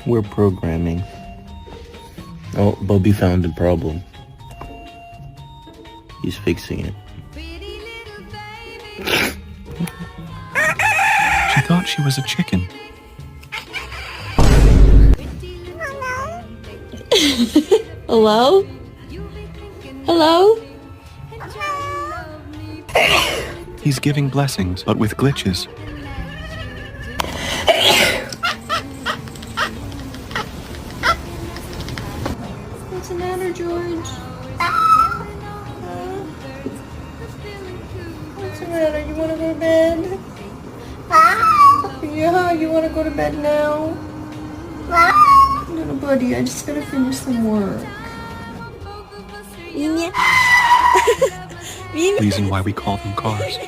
We're programming. Oh, Bubby found the problem. He's fixing it. She thought she was a chicken. Hello? Hello? He's giving blessings, but with glitches. What's the matter, George? What's the matter? You want to go to bed? Yeah, you want to go to bed now? Little buddy, I just gotta finish some work. Reason why we call them cars.